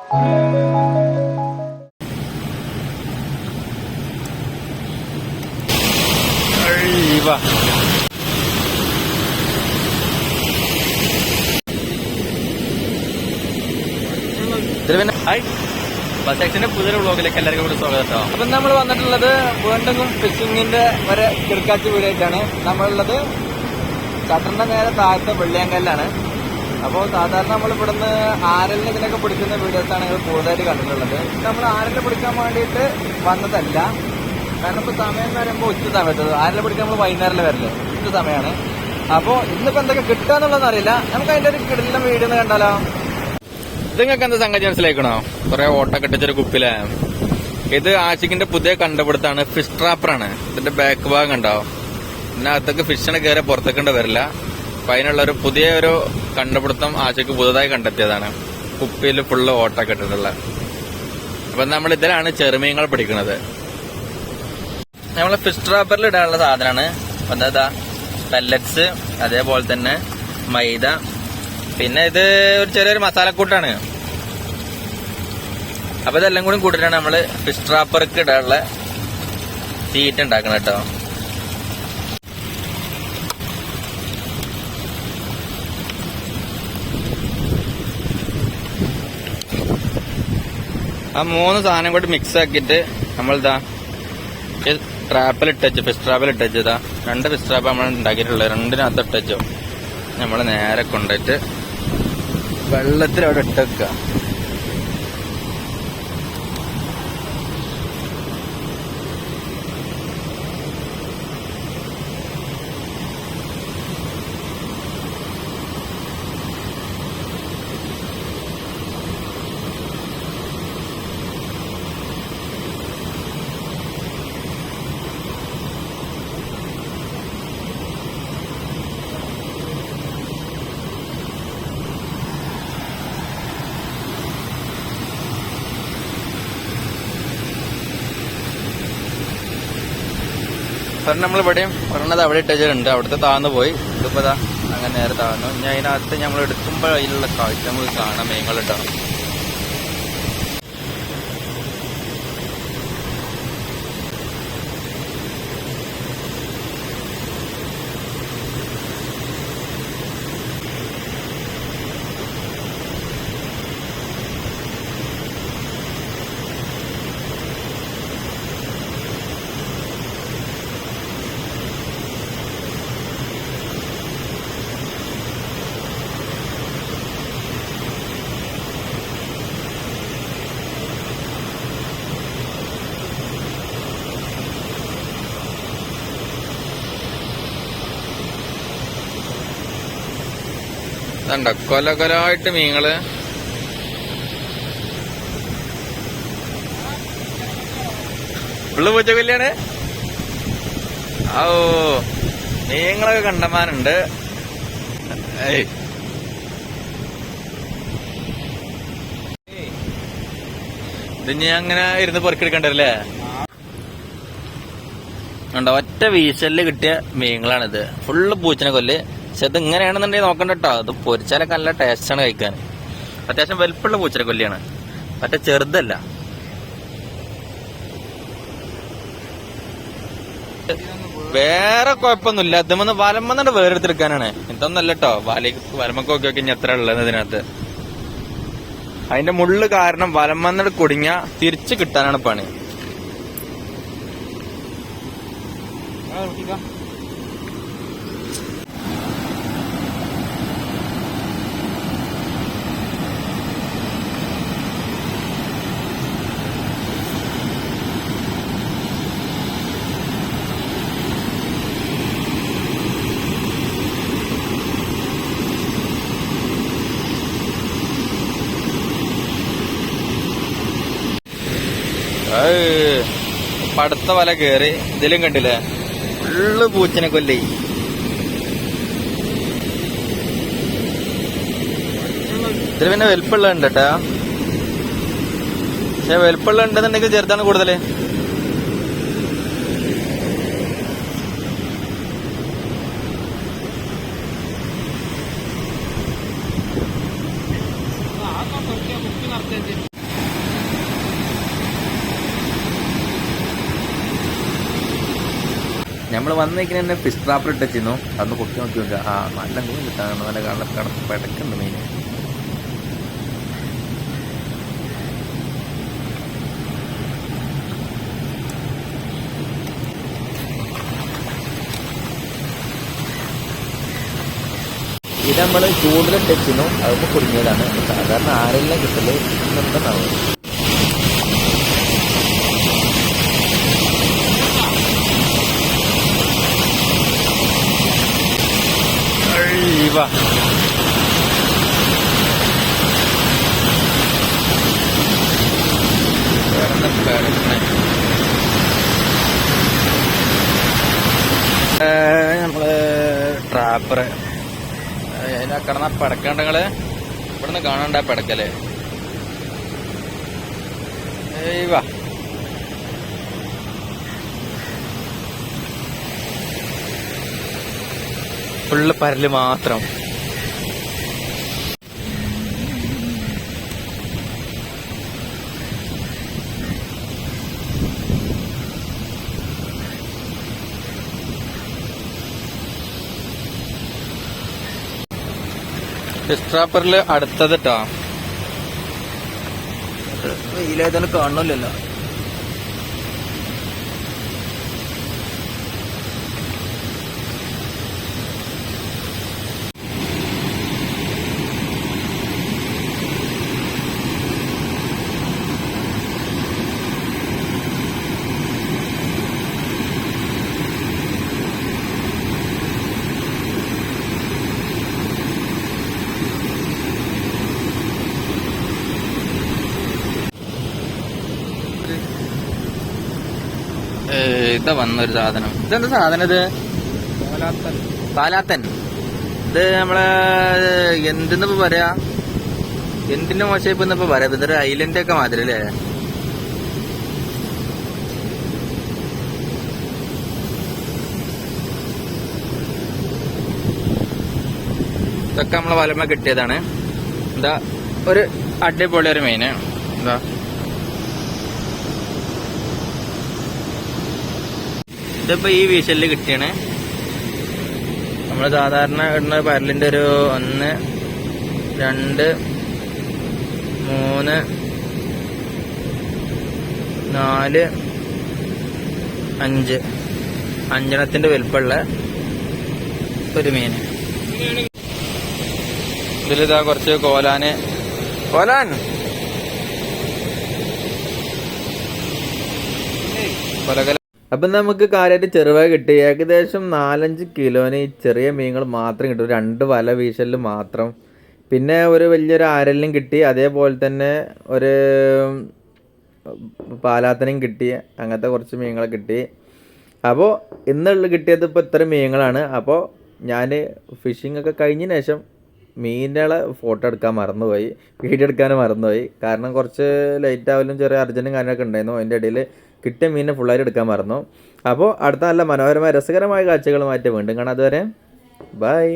Bus പുതിയ വ്ളോഗിലേക്ക് എല്ലാവർക്കും കൂടി സ്വാഗതം കേട്ടോ. അപ്പൊ നമ്മൾ വന്നിട്ടുള്ളത് വീണ്ടും ഫിഷിങ്ങിന്റെ ഒരു കിടക്കാച്ചി വീടായിട്ടാണ്. നമ്മളുള്ളത് ചട്ടന്റെ നേരെ താഴത്തെ വെള്ളിയാങ്കല്ലാണ്. അപ്പോൾ സാധാരണ നമ്മൾ ഇവിടുന്ന് ആരലിന് ഇതിനൊക്കെ പിടിക്കുന്ന വീഡിയോസാണ് ഞങ്ങൾ കൂടുതലായിട്ട് കണ്ടിട്ടുള്ളത്. നമ്മൾ ആരലിനെ പിടിക്കാൻ വേണ്ടിയിട്ട് വന്നതല്ല. കാരണം ഇപ്പൊ സമയം എന്ന് പറയുമ്പോൾ ഉച്ച സമയത്ത് ആരലിനെ പിടിക്കാൻ നമ്മൾ വൈകുന്നേരം വരില്ലേ, ഉച്ച സമയമാണ്. അപ്പോൾ ഇന്നിപ്പോ എന്തൊക്കെ കിട്ടുക എന്നുള്ളതെന്ന് അറിയില്ല. നമുക്ക് അതിന്റെ ഒരു കിടലിന്റെ വീഡിയോ ഒന്ന് കണ്ടാലോ. നിങ്ങൾക്ക് എന്താ സംഗതി മനസ്സിലാക്കണോ? കുറെ ഓട്ടൊക്കെ ഇട്ടൊരു കുപ്പിലെ ഇത് ആഷിക്കിന്റെ പുതിയ കണ്ടുപിടുത്താണ്. ഫിഷ് ട്രാപ്പറാണ്. ഇതിന്റെ ബാക്ക് ഭാഗം ഉണ്ടാവും. ഇതിനകത്തേക്ക് ഫിഷിനെ കയറി പുറത്തേക്കൊണ്ട് വരില്ല. അപ്പൊ അതിനുള്ള ഒരു പുതിയ ഒരു കണ്ടുപിടുത്തം ആഷിക്ക് പുതുതായി കണ്ടെത്തിയതാണ്. കുപ്പിയിൽ ഫുള്ള് ഓട്ടൊക്കെ ഇട്ടിട്ടുള്ള. അപ്പൊ നമ്മൾ ഇതിലാണ് ചെറുമീങ്ങൾ പിടിക്കുന്നത്. നമ്മള് ഫിഷ് ട്രാപ്പറിൽ ഇടാനുള്ള സാധനമാണ്. എന്താ പെല്ലറ്റ്സ്, അതേപോലെ തന്നെ മൈദ, പിന്നെ ഇത് ഒരു ചെറിയൊരു മസാലക്കൂട്ടാണ്. അപ്പൊ ഇതെല്ലാം കൂടി കൂട്ടിട്ടാണ് നമ്മള് ഫിഷ് ട്രാപ്പർക്ക് ഇടാനുള്ള തീറ്റ ഉണ്ടാക്കണം കേട്ടോ. ആ 3 സാധനം കൂടി മിക്സ് ആക്കിയിട്ട് നമ്മളിതാ ട്രാപ്പിലിട്ടു, ഫിഷ് ട്രാപ്പിലിട്ടതാ 2 ഫിഷ് ട്രാപ്പ് നമ്മൾ ഉണ്ടാക്കിയിട്ടുള്ളത്. 2-നകത്ത് ഇട്ടു നമ്മള് നേരെ കൊണ്ടുപോയിട്ട് വെള്ളത്തിൽ അവിടെ ഇട്ടേക്ക. നമ്മളിവിടെയും ഒരെണ്ണത് അവിടെ ഇട്ടുണ്ട്. അവിടുത്തെ താഴ്ന്നു പോയി. ഇതിപ്പോ അങ്ങനെ നേരെ താഴ്ന്നു. ഇനി അതിനകത്ത് നമ്മൾ എടുക്കുമ്പോൾ അതിലുള്ള കാഴ്ച നമുക്ക് കാണാം. മീനുകളുണ്ടാവും. കൊലകൊലായിട്ട് മീനുകള്. ഉള്ളു പൂച്ചക്കൊല്ലിയാണ്. ഓ, മീനുകളൊക്കെ കണ്ടമാനുണ്ട്. ഇത് ഞാൻ അങ്ങനെ ഇരുന്ന് പൊറുക്കെടുക്കണ്ടല്ലേ. ഉണ്ടോ, ഒറ്റ വീശലില് കിട്ടിയ മീനുകളാണിത്. ഫുള്ള് പൂച്ചനെ കൊല്ല്. പക്ഷെ ഇത് ഇങ്ങനെയാണെന്നുണ്ടെങ്കിൽ നോക്കണ്ട കേട്ടോ. അത് പൊരിച്ചാലൊക്കെ നല്ല ടേസ്റ്റാണ് കഴിക്കാൻ. അത്യാവശ്യം വലുപ്പമുള്ള പൂച്ചനെ കൊല്ലിയാണ്, മറ്റേ ചെറുതല്ല. വേറെ കുഴപ്പമൊന്നുമില്ല. അതുമൊന്ന് വലമെന്നുണ്ട് വേറെടുത്തെടുക്കാനാണ്. ഇതൊന്നല്ല കേട്ടോ. വലമൊക്കെ നോക്കി ഇനി എത്ര ഉള്ളത് ഇതിനകത്ത്. അതിന്റെ മുള്ളു കാരണം വലമെന്നിട്ട് കുടുങ്ങിയ തിരിച്ചു കിട്ടാനാണ് പണി. പടുത്ത വല കേറി. ഇതിലും കണ്ടില്ലേ, ഫുള്ള് പൂച്ചനെ കൊല്ലി. ഇതിൽ പിന്നെ വലുപ്പമുള്ള ഉണ്ട് കേട്ടാ. പക്ഷെ വലുപ്പമുള്ള ഉണ്ടെന്നുണ്ടെങ്കിൽ ചെറുതാണ് കൂടുതല്. നമ്മൾ വന്നേക്കിന് തന്നെ ഫിഷ് ട്രാപ്പർ ഇട്ടിരുന്നു. അതൊന്ന് പൊട്ടി നോക്കി നോക്കുക. ആ നല്ല മീൻ കിട്ടാൻ നല്ല പിടക്കുണ്ട് മീൻ. ഇത് നമ്മൾ ചൂടിലിട്ട് വെച്ചിരുന്നു. അതൊന്ന് കുടുങ്ങിയതാണ്. സാധാരണ ആരെല്ലാം കിട്ടല് ഇന്നുണ്ടെന്നാവും. നമ്മള് ട്രാപ്പർ അതിനെ കിടന്ന പടക്കണ്ടങ്ങള് ഇവിടുന്ന് കാണണ്ട പടക്കല്. വാ ഫുള്ള് പരല് മാത്രം. ഫിഷ് ട്രാപ്പറിൽ അടുത്തത് ട്ടോ. വെയിലായതൊന്നും കാണുന്നില്ലല്ലോ. ഇതാ വന്നൊരു സാധനം. ഇതെന്താ സാധനം? ഇത് പാലാത്തൻ. ഇത് നമ്മളെ എന്തെന്നിപ്പോ പറയാ, എന്തിന്റെ മോശം ഇന്നിപ്പോ പറയാ. ഇതൊരു ഐലൻഡ് ഒക്കെ മാതിരി അല്ലേ? ഇതൊക്കെ നമ്മളെ വലമ കിട്ടിയതാണ്. എന്താ ഒരു അടിപൊളി ഒരു മീന്. എന്താ ഇതിപ്പോ ഈ വീശലില് കിട്ടിയാണ്. നമ്മള് സാധാരണ ഇടുന്ന പരലിന്റെ ഒരു 1 2 3 4 5 5 വലുപ്പമുള്ള ഒരു മീന്. ഇതിലിതാ കുറച്ച് കോലാൻ. അപ്പം നമുക്ക് കാര്യമായിട്ട് ചെറുവായ കിട്ടി. ഏകദേശം 4-5 കിലോന് ഈ ചെറിയ മീനുകൾ മാത്രം കിട്ടും. 2 വല വീശലിൽ മാത്രം. പിന്നെ ഒരു വലിയൊരു ആരലിനും കിട്ടി. അതേപോലെ തന്നെ ഒരു പാലാത്തനും കിട്ടി. അങ്ങനത്തെ കുറച്ച് മീനുകളെ കിട്ടി. അപ്പോൾ ഇന്നുള്ള കിട്ടിയത് ഇപ്പോൾ ഇത്ര മീനുകളാണ്. അപ്പോൾ ഞാൻ ഫിഷിംഗ് ഒക്കെ കഴിഞ്ഞതിന് ശേഷം മീനുകളെ ഫോട്ടോ എടുക്കാൻ മറന്നുപോയി, വീഡിയോ എടുക്കാനും മറന്നുപോയി. കാരണം കുറച്ച് ലേറ്റ് ആവലും ചെറിയ അർജൻറ്റും കാര്യങ്ങളൊക്കെ ഉണ്ടായിരുന്നു. അതിൻ്റെ ഇടയിൽ കിട്ടിയ മീനിനെ ഫുള്ളായിട്ട് എടുക്കാൻ മറന്നു. അപ്പോൾ അടുത്ത നല്ല മനോഹരമായ രസകരമായ കാഴ്ചകളുമായിട്ട് വീണ്ടും കാണാം. അതുവരെ ബൈ.